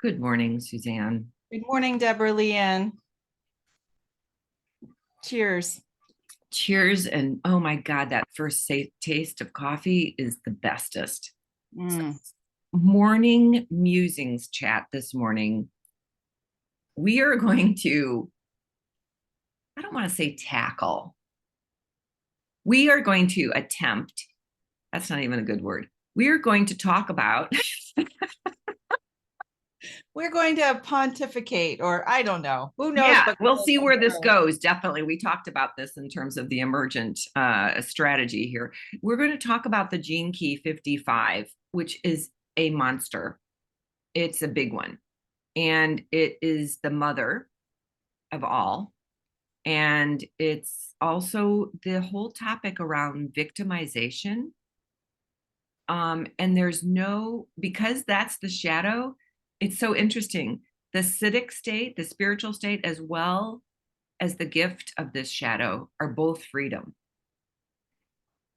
Good morning, Suzanne. Good morning, Deborah Leanne. Cheers. Cheers. And oh my God, that first taste of coffee is the bestest. Mm. Morning musings chat this morning. We are going to, I don't want to say tackle, we are going to attempt, that's not even a good word. We are going to talk about We're going to pontificate, or I don't know. Who knows? yeah, But we'll see where this goes. Definitely. We talked about this in terms of the emergent strategy here. We're going to talk about the gene key 55, which is a monster. It's a big one. And it is the mother of all. And it's also the whole topic around victimization. And there's no, because that's the shadow, it's so interesting. The acidic state, the spiritual state, as well as the gift of this shadow, are both freedom,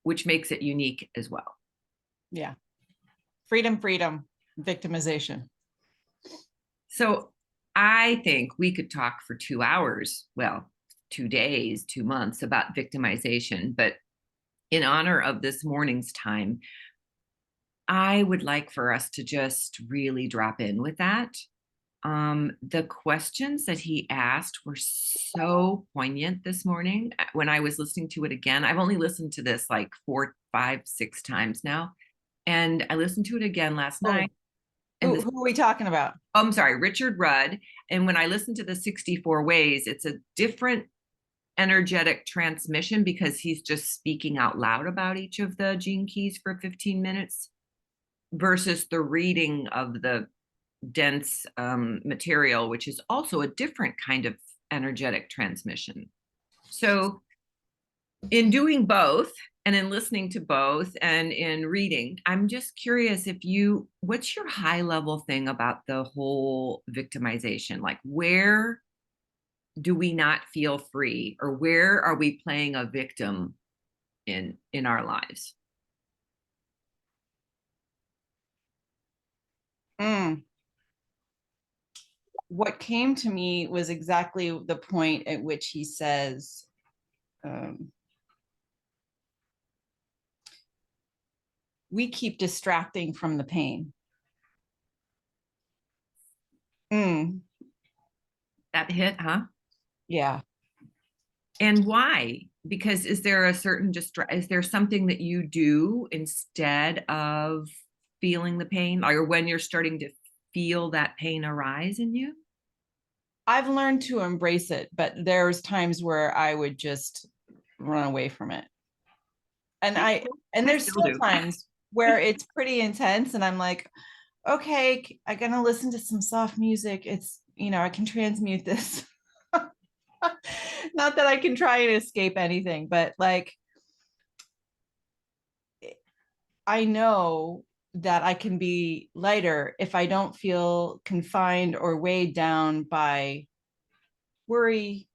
which makes it unique as well. Yeah. Freedom, victimization. So I think we could talk for 2 hours, well, 2 days, 2 months about victimization. But in honor of this morning's time, I would like for us to just really drop in with that. The questions that he asked were so poignant this morning. When I was listening to it again, I've only listened to this like 4, 5, 6 times now. And I listened to it again last night. And Who are we talking about? I'm sorry, Richard Rudd. And when I listened to the 64 ways, it's a different energetic transmission because he's just speaking out loud about each of the gene keys for 15 minutes versus the reading of the dense material, which is also a different kind of energetic transmission. So in doing both and in listening to both and in reading, I'm just curious what's your high level thing about the whole victimization? Like, where do we not feel free, or where are we playing a victim in our lives? What came to me was exactly the point at which he says, we keep distracting from the pain. That hit, huh? Yeah. And why? Because is there a certain is there something that you do instead of feeling the pain, or when you're starting to feel that pain arise in you? I've learned to embrace it, but there's times where I would just run away from it. And there's still times where it's pretty intense and I'm like, okay, I'm gonna listen to some soft music. It's, I can transmute this. Not that I can try and escape anything, but like, I know that I can be lighter if I don't feel confined or weighed down by worry,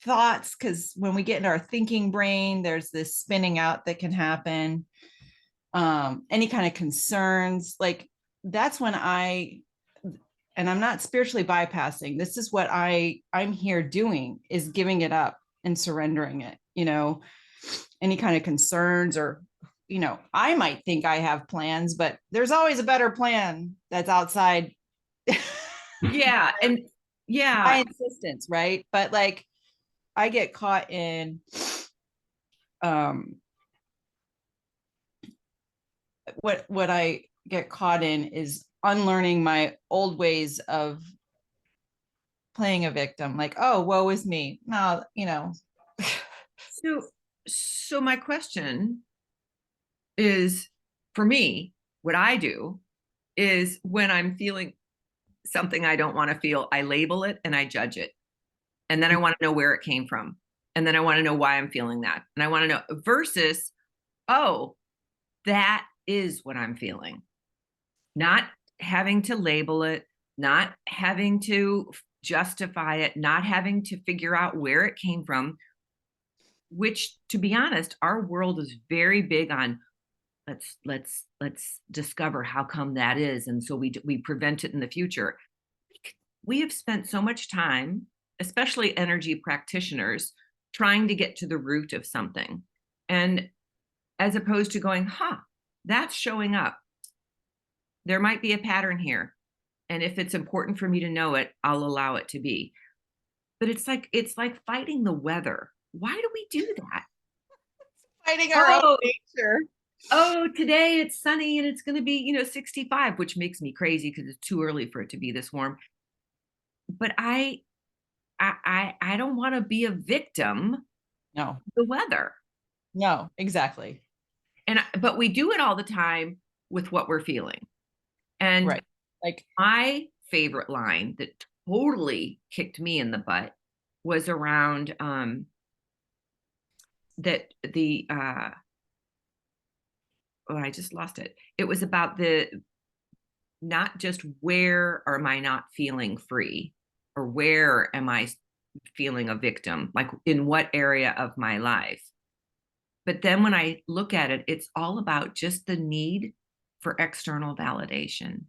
thoughts. Because when we get in our thinking brain, there's this spinning out that can happen. Any kind of concerns, like that's when and I'm not spiritually bypassing. This is what I'm here doing, is giving it up and surrendering it, any kind of concerns, or I might think I have plans, but there's always a better plan that's outside. Yeah. And yeah, my insistence, right? But like, I get caught in what I get caught in is unlearning my old ways of playing a victim, like, oh, woe is me. No, so my question is, for me, what I do is when I'm feeling something I don't want to feel, I label it and I judge it. And then I want to know where it came from. And then I want to know why I'm feeling that. And I want to know versus, oh, that is what I'm feeling. Not having to label it, not having to justify it, not having to figure out where it came from, which, to be honest, our world is very big on let's discover how come that is, and so we prevent it in the future. We have spent so much time, especially energy practitioners, trying to get to the root of something, and as opposed to going, that's showing up, there might be a pattern here, and if it's important for me to know it, I'll allow it to be. But it's like fighting the weather. Why do we do that? Fighting our own Oh, nature. oh, today it's sunny and it's going to be, 65, which makes me crazy because it's too early for it to be this warm. But I don't want to be a victim of No, the weather. no, exactly. But we do it all the time with what we're feeling. And Right. Like, my favorite line that totally kicked me in the butt was around that the oh, I just lost it. It was about the not just where am I not feeling free, or where am I feeling a victim, like in what area of my life. But then when I look at it, it's all about just the need for external validation.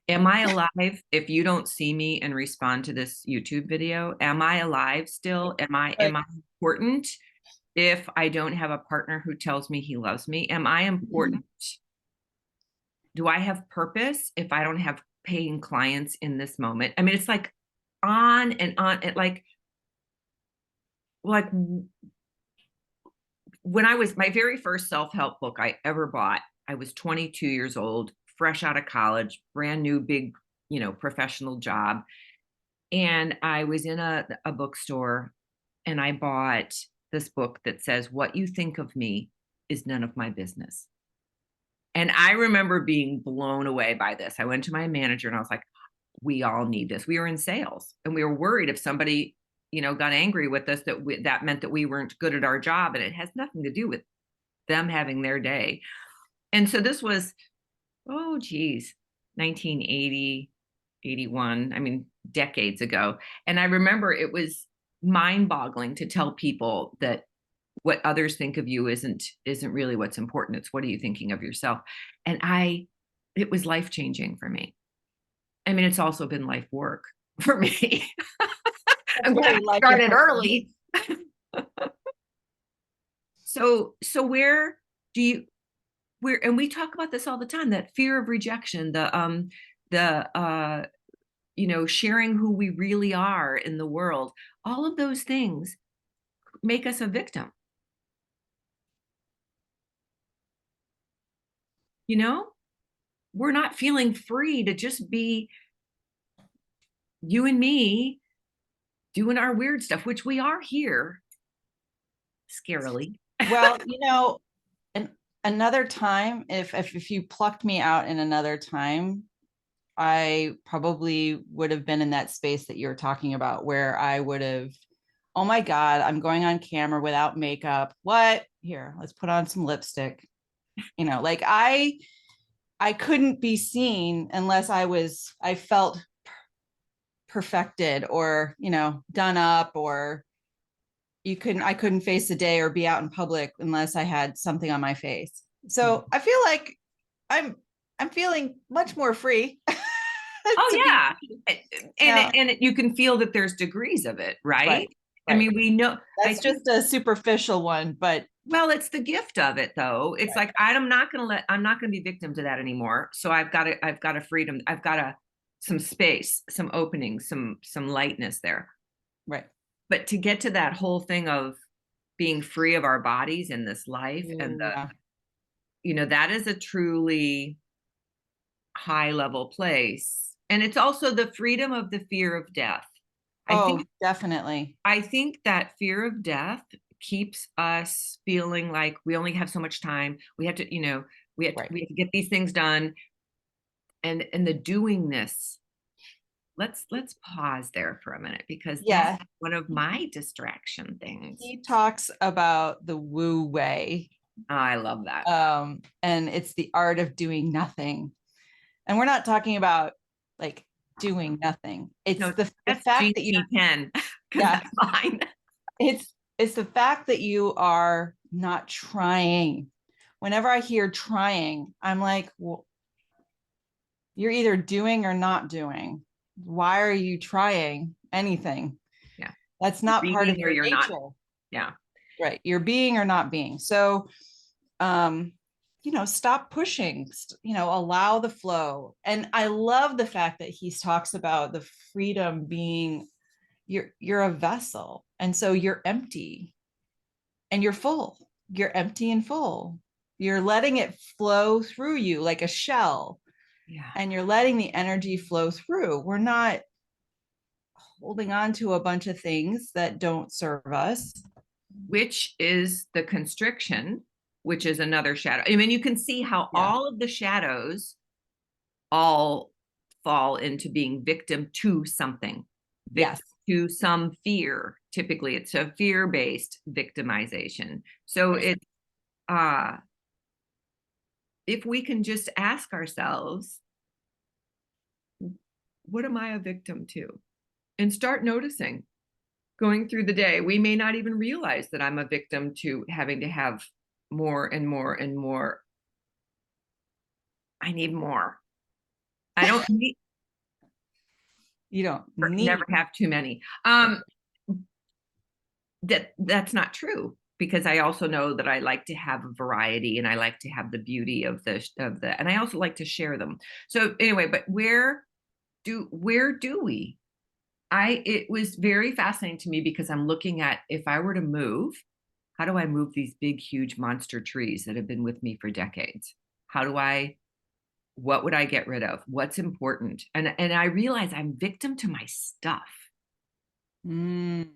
Am I alive if you don't see me and respond to this YouTube video? Am I alive still? Am I important if I don't have a partner who tells me he loves me? Am I important? Do I have purpose if I don't have paying clients in this moment? I mean, it's like on and on. It like when I was my very first self-help book I ever bought, I was 22 years old, fresh out of college, brand new, big, professional job. And I was in a bookstore and I bought this book that says, "What you think of me is none of my business." And I remember being blown away by this. I went to my manager and I was like, we all need this. We were in sales and we were worried if somebody, got angry with us that meant that we weren't good at our job. And it has nothing to do with them having their day. And so this was, oh, geez, 1980, 81. I mean, decades ago. And I remember it was mind boggling to tell people that what others think of you isn't really what's important. It's what are you thinking of yourself? And it was life changing for me. I mean, it's also been life work for me. I'm glad I started early. So where do you where and we talk about this all the time, that fear of rejection, the sharing who we really are in the world, all of those things make us a victim. You know, we're not feeling free to just be you and me doing our weird stuff, which we are here, scarily. well, another time, if you plucked me out in another time, I probably would have been in that space that you're talking about, where I would have, oh my God, I'm going on camera without makeup. What? Here, let's put on some lipstick. Like I couldn't be seen unless I felt perfected, or, done up, or I couldn't face the day or be out in public unless I had something on my face. So I feel like I'm feeling much more free. Oh yeah. And you can feel that there's degrees of it, right? Right. I mean, we know That's just a superficial one, but well, it's the gift of it though. It's like I'm not gonna be victim to that anymore. So I've got a freedom, I've got some space, some opening, some lightness there. right. But to get to that whole thing of being free of our bodies in this life, and that is a truly high level place. And it's also the freedom of the fear of death. Definitely. I think that fear of death keeps us feeling like we only have so much time. We have to, we have to get these things done. And the doingness. Let's pause there for a minute, because that's one of my distraction things. He talks about the Wu way. Oh, I love that. And it's the art of doing nothing. And we're not talking about like doing nothing. It's the fact that you can. Yeah. Fine. It's it's the fact that you are not trying. Whenever I hear trying, I'm like, well, you're either doing or not doing. Why are you trying anything? Yeah. That's You're not part of being or your you're not. nature. Yeah. Right. You're being or not being. So, um, stop pushing, allow the flow. And I love the fact that he talks about the freedom being you're a vessel. And so you're empty and you're full. You're empty and full. You're letting it flow through you like a shell, Yeah. and you're letting the energy flow through. We're not holding on to a bunch of things that don't serve us. Which is the constriction, which is another shadow. I mean, you can see how Yeah. all of the shadows all fall into being victim to something, victim Yes. to some fear. Typically, it's a fear-based victimization. So Right. it's if we can just ask ourselves, what am I a victim to? And start noticing going through the day. We may not even realize that I'm a victim to having to have more and more and more. I need more. I don't need, You don't never need. have too many. That's not true, because I also know that I like to have a variety, and I like to have the beauty of the, and I also like to share them. So anyway, but where do we? It was very fascinating to me, because I'm looking at, if I were to move, how do I move these big, huge monster trees that have been with me for decades? How do I, what would I get rid of? What's important? And I realize I'm victim to my stuff. Mm.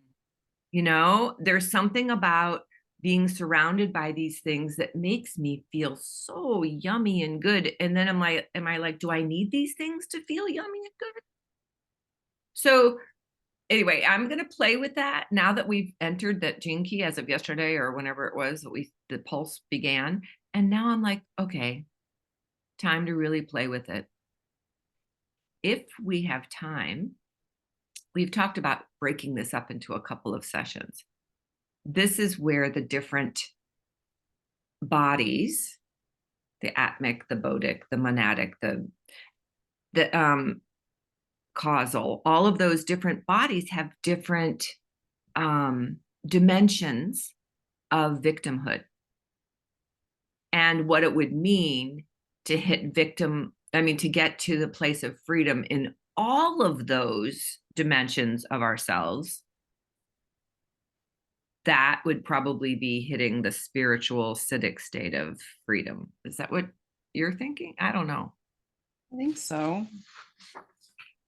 There's something about being surrounded by these things that makes me feel so yummy and good. And then am I like, do I need these things to feel yummy and good? So anyway, I'm going to play with that now that we've entered that gene key as of yesterday, or whenever it was that the pulse began. And now I'm like, okay, time to really play with it. If we have time, we've talked about breaking this up into a couple of sessions. This is where the different bodies, the atmic, the bodic, the monadic, the causal, all of those different bodies have different dimensions of victimhood, and what it would mean to hit victim, I mean, to get to the place of freedom in all of those dimensions of ourselves. That would probably be hitting the spiritual citic state of freedom. Is that what you're thinking? I don't know. I think so.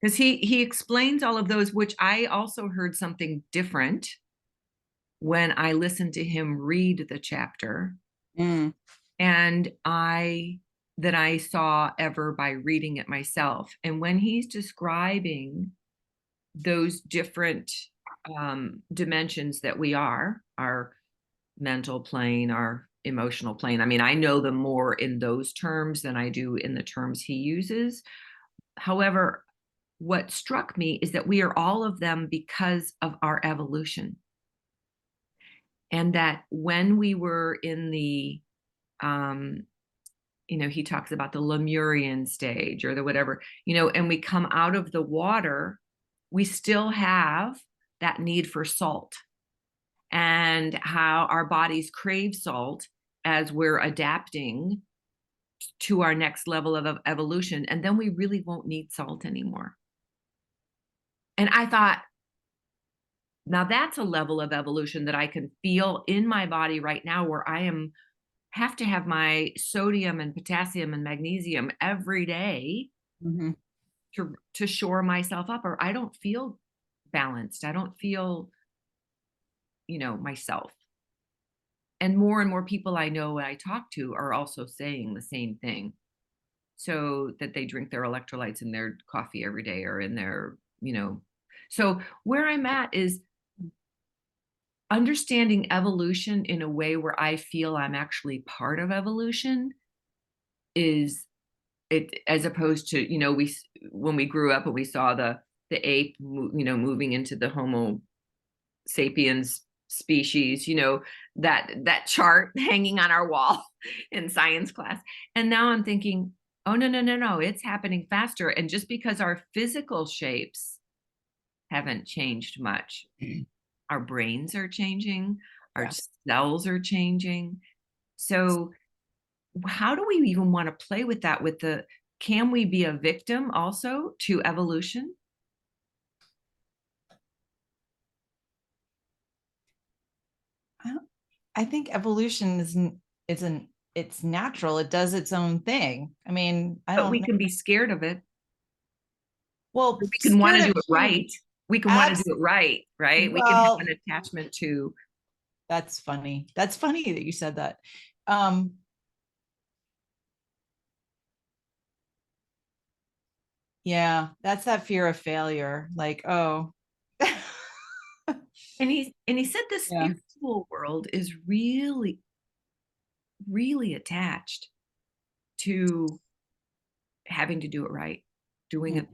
Because he explains all of those, which I also heard something different when I listened to him read the chapter. Mm. And that I saw ever by reading it myself. And when he's describing those different dimensions that we are, our mental plane, our emotional plane, I mean, I know them more in those terms than I do in the terms he uses. However, what struck me is that we are all of them because of our evolution. And that when we were in the he talks about the Lemurian stage or the whatever, and we come out of the water, we still have that need for salt, and how our bodies crave salt as we're adapting to our next level of evolution. And then we really won't need salt anymore. And I thought, now that's a level of evolution that I can feel in my body right now, where I have to have my sodium and potassium and magnesium every day Mm-hmm. to shore myself up, or I don't feel balanced. I don't feel, myself. And more people I know I talk to are also saying the same thing. So that they drink their electrolytes in their coffee every day, or in their, so where I'm at is understanding evolution in a way where I feel I'm actually part of evolution, is it, as opposed to, when we grew up and we saw the ape, moving into the Homo sapiens species, that chart hanging on our wall in science class. And now I'm thinking, oh, no, no, no, no, it's happening faster. And just because our physical shapes haven't changed much, our brains are changing, our Yes. cells are changing. So how do we even want to play with that? Can we be a victim also to evolution? I think evolution isn't it's natural. It does its own thing. I mean, I But don't we know. can be scared of it. Well, We can want scared to do of it change. right. We can want to Abs do it right, right? We can have well, an attachment to. that's funny. That's funny that you said that. Um, yeah, that's that fear of failure. Like, oh, And he said the yeah. spiritual world is really, really attached to having to do it right, doing it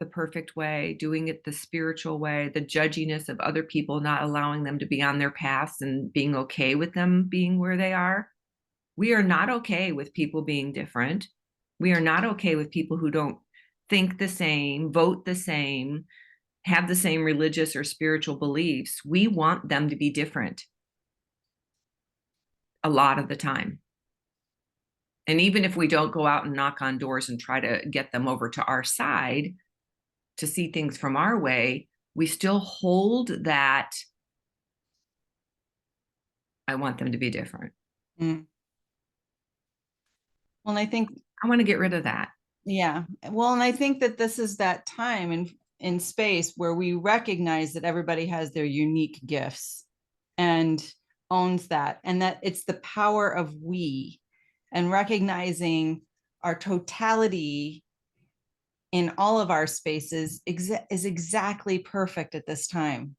the perfect way, doing it the spiritual way, the judginess of other people, not allowing them to be on their paths and being okay with them being where they are. We are not okay with people being different. We are not okay with people who don't think the same, vote the same, have the same religious or spiritual beliefs. We want them to be different a lot of the time. And even if we don't go out and knock on doors and try to get them over to our side to see things from our way, we still hold that I want them to be different. Mm. Well, and I think, I want to get rid of that. yeah. Well, and I think that this is that time in space where we recognize that everybody has their unique gifts and owns that, and that it's the power of we, and recognizing our totality in all of our spaces is exactly perfect at this time.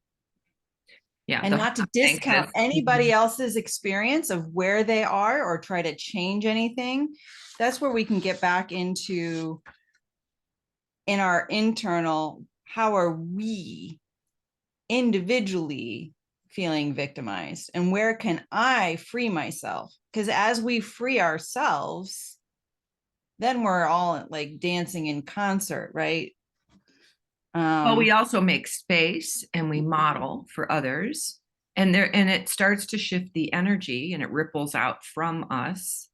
Yeah, And the not to thank discount this. anybody else's experience of where they are or try to change anything. That's where we can get back into in our internal, how are we individually feeling victimized, and where can I free myself? Because as we free ourselves, then we're all like dancing in concert, right? Well, we um also make space and we model for others. And it starts to shift the energy and it ripples out from us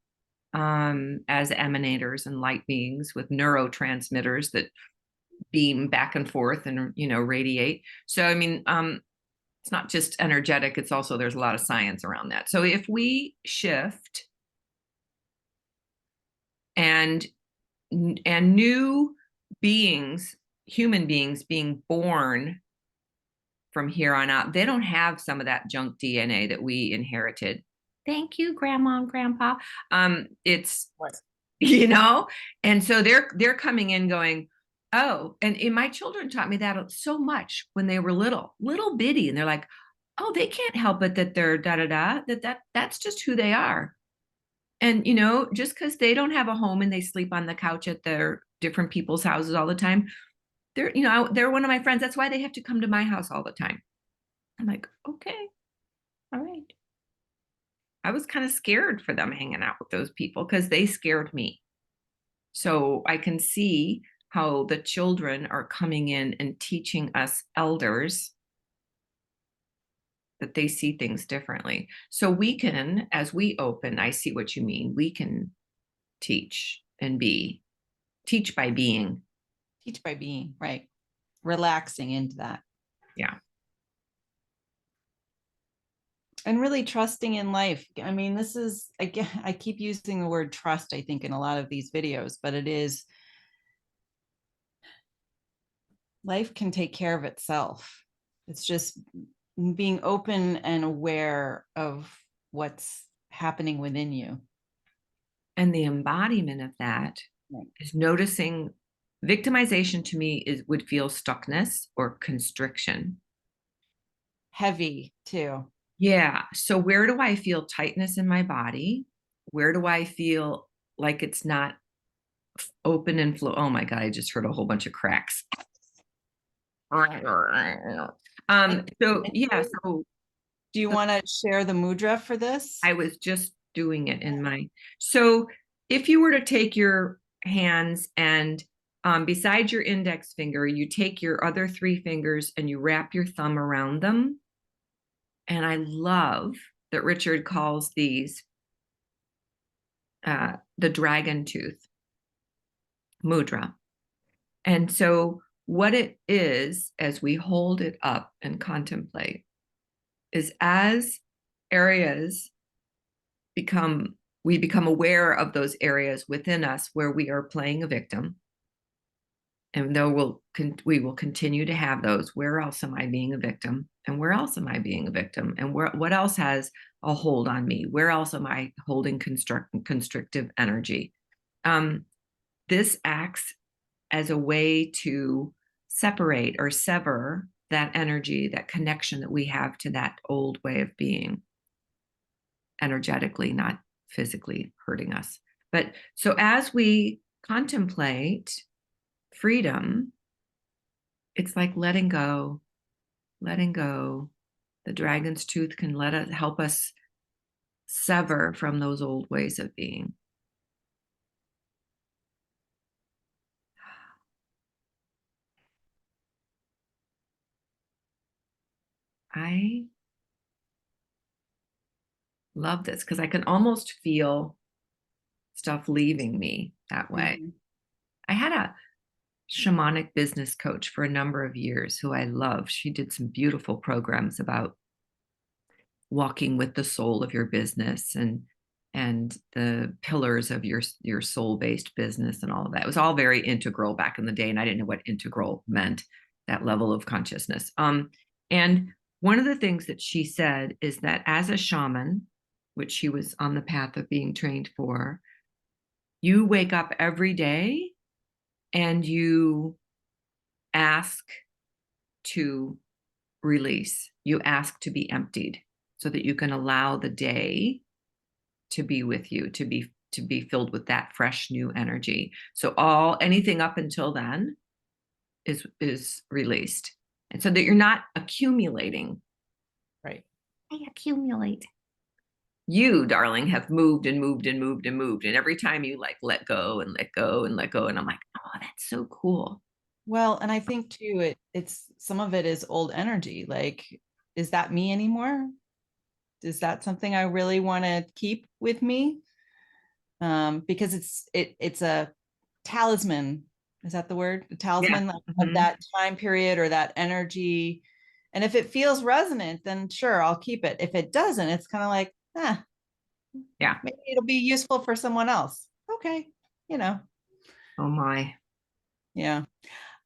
as emanators and light beings with neurotransmitters that beam back and forth and radiate. So I mean, it's not just energetic, it's also there's a lot of science around that. So if we shift and new beings, human beings being born from here on out, they don't have some of that junk DNA that we inherited. Thank you, grandma and grandpa. It's What? you know, and so they're coming in going, oh, and my children taught me that so much when they were little bitty, and they're like, oh, they can't help it that they're da da da, that's just who they are. And just because they don't have a home and they sleep on the couch at their different people's houses all the time, they're one of my friends. That's why they have to come to my house all the time. I'm like, okay, all right. I was kind of scared for them hanging out with those people because they scared me. So I can see how the children are coming in and teaching us elders that they see things differently. So we can, as we open, I see what you mean. We can teach and teach by being. Teach by being, right? Relaxing into that. Yeah. And really trusting in life. I mean, this is, again, I keep using the word trust, I think, in a lot of these videos, but it is, life can take care of itself. It's just being open and aware of what's happening within you. And the embodiment of that Right. is noticing victimization to me would feel stuckness or constriction. Heavy too. Yeah. So where do I feel tightness in my body? Where do I feel like it's not open and flow? Oh my God, I just heard a whole bunch of cracks. And, So and yeah, so Do you want to share the mudra for this? I was just doing it in my, so if you were to take your hands and beside your index finger, you take your other 3 fingers and you wrap your thumb around them. And I love that Richard calls these the dragon tooth mudra. And so what it is, as we hold it up and contemplate, is as areas we become aware of those areas within us where we are playing a victim. And though we will continue to have those, where else am I being a victim? And where else am I being a victim? And what else has a hold on me? Where else am I holding constrictive energy? This acts as a way to separate or sever that energy, that connection that we have to that old way of being, energetically, not physically hurting us. But so as we contemplate freedom, it's like letting go, letting go. The dragon's tooth can help us sever from those old ways of being. I love this because I can almost feel stuff leaving me that way. Mm-hmm. I had a shamanic business coach for a number of years who I love. She did some beautiful programs about walking with the soul of your business and the pillars of your soul-based business and all of that. It was all very integral back in the day, and I didn't know what integral meant, that level of consciousness. And one of the things that she said is that as a shaman, which she was on the path of being trained for, you wake up every day and you ask to release, you ask to be emptied so that you can allow the day to be with you, to be filled with that fresh new energy. So anything up until then is released. And so that you're not accumulating. Right. I accumulate. You, darling, have moved and moved and moved and moved. And every time you like let go and let go and let go. And I'm like, oh, that's so cool. Well, and I think too, it's some of it is old energy. Like, is that me anymore? Is that something I really want to keep with me? Because it's a talisman. Is that the word? A Yeah. talisman of Mm-hmm. that time period or that energy. And if it feels resonant, then sure, I'll keep it. If it doesn't, it's kind of like, Yeah. maybe it'll be useful for someone else. Okay, you know. Oh my. Yeah.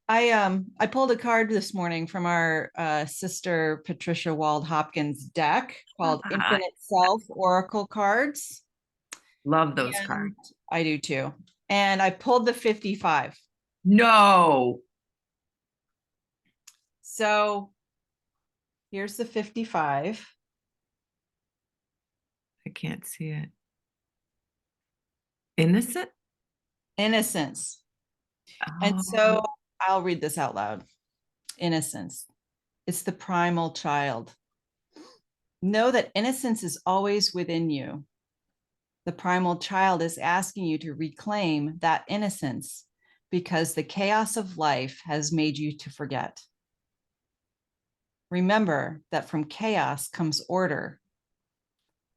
I pulled a card this morning from our sister Patricia Wald Hopkins deck called Infinite Self Oracle Cards. Love those And cards. I do too. And I pulled the 55. No. So here's the 55. I can't see it. Innocent? Innocence. And Oh, so I'll read this out loud. Innocence. It's the primal child. Know that innocence is always within you. The primal child is asking you to reclaim that innocence because the chaos of life has made you to forget. Remember that from chaos comes order.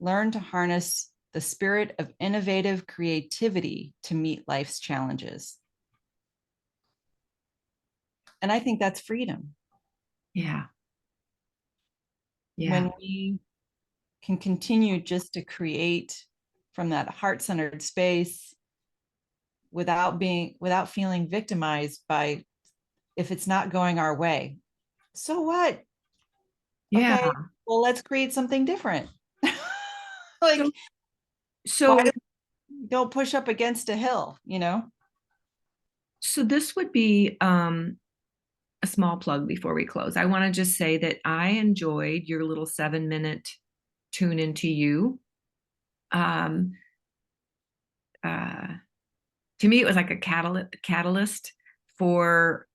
Learn to harness the spirit of innovative creativity to meet life's challenges. And I think that's freedom. yeah. Yeah. When we can continue just to create from that heart-centered space without feeling victimized by if it's not going our way. So what? Yeah. Okay, well, let's create something different. Like, So, why so, don't push up against a hill, you know? so this would be a small plug before we close. I want to just say that I enjoyed your little 7-minute tune into you. Um, uh, to me, it was like a catalyst for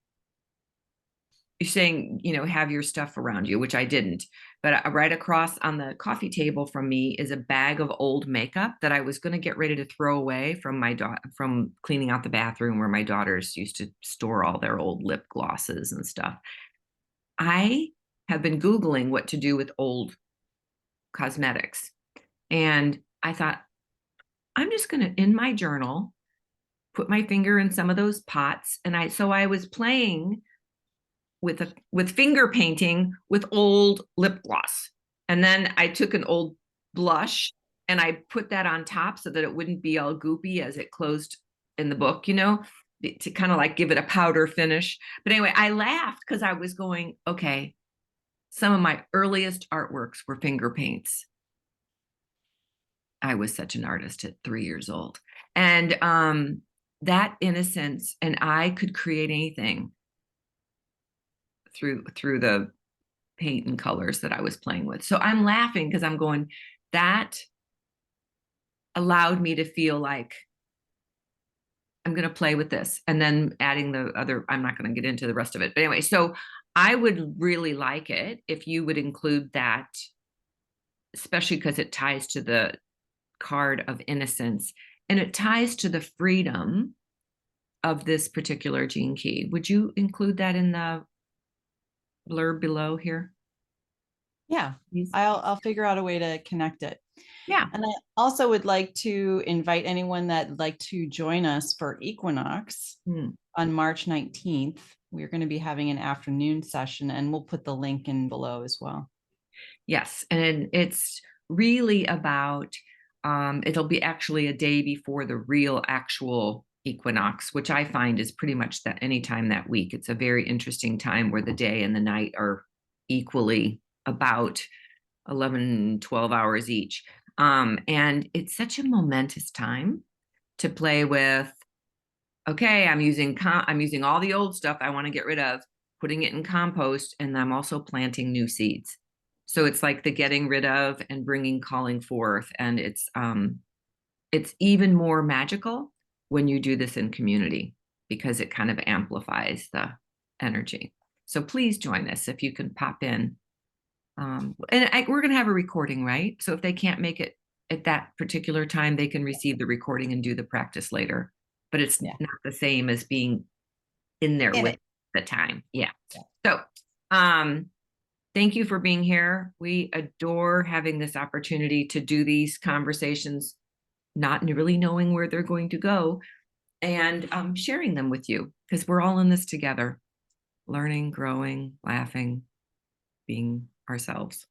you're saying, have your stuff around you, which I didn't. But right across on the coffee table from me is a bag of old makeup that I was going to get ready to throw away from my from cleaning out the bathroom where my daughters used to store all their old lip glosses and stuff. I have been Googling what to do with old cosmetics. And I thought, I'm just going to, in my journal, put my finger in some of those pots. And I was playing with finger painting with old lip gloss. And then I took an old blush and I put that on top so that it wouldn't be all goopy as it closed in the book, to kind of like give it a powder finish. But anyway, I laughed because I was going, okay, some of my earliest artworks were finger paints. I was such an artist at 3 years old. And that innocence, and I could create anything through the paint and colors that I was playing with. So I'm laughing because I'm going, that allowed me to feel like I'm going to play with this, and then adding the other, I'm not going to get into the rest of it. But anyway, so I would really like it if you would include that, especially because it ties to the card of innocence and it ties to the freedom of this particular gene key. Would you include that in the blurb below here? Yeah, Please? I'll figure out a way to connect it. Yeah. And I also would like to invite anyone that'd like to join us for Equinox on March 19th. We're going to be having an afternoon session, and we'll put the link in below as well. Yes, and it's really about, it'll be actually a day before the real actual equinox, which I find is pretty much that any time that week. It's a very interesting time where the day and the night are equally about 11, 12 hours each. And it's such a momentous time to play with, okay, I'm using all the old stuff I want to get rid of, putting it in compost, and I'm also planting new seeds. So it's like the getting rid of and bringing, calling forth, and it's even more magical when you do this in community because it kind of amplifies the energy. So please join us if you can pop in. We're going to have a recording, right? So if they can't make it at that particular time, they can receive the recording and do the practice later. But it's not the same as being in there with the time. Yeah. So thank you for being here. We adore having this opportunity to do these conversations, not really knowing where they're going to go, and sharing them with you because we're all in this together, learning, growing, laughing, being ourselves,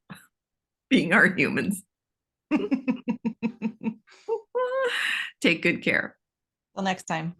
being our humans. Take good care. Till next time.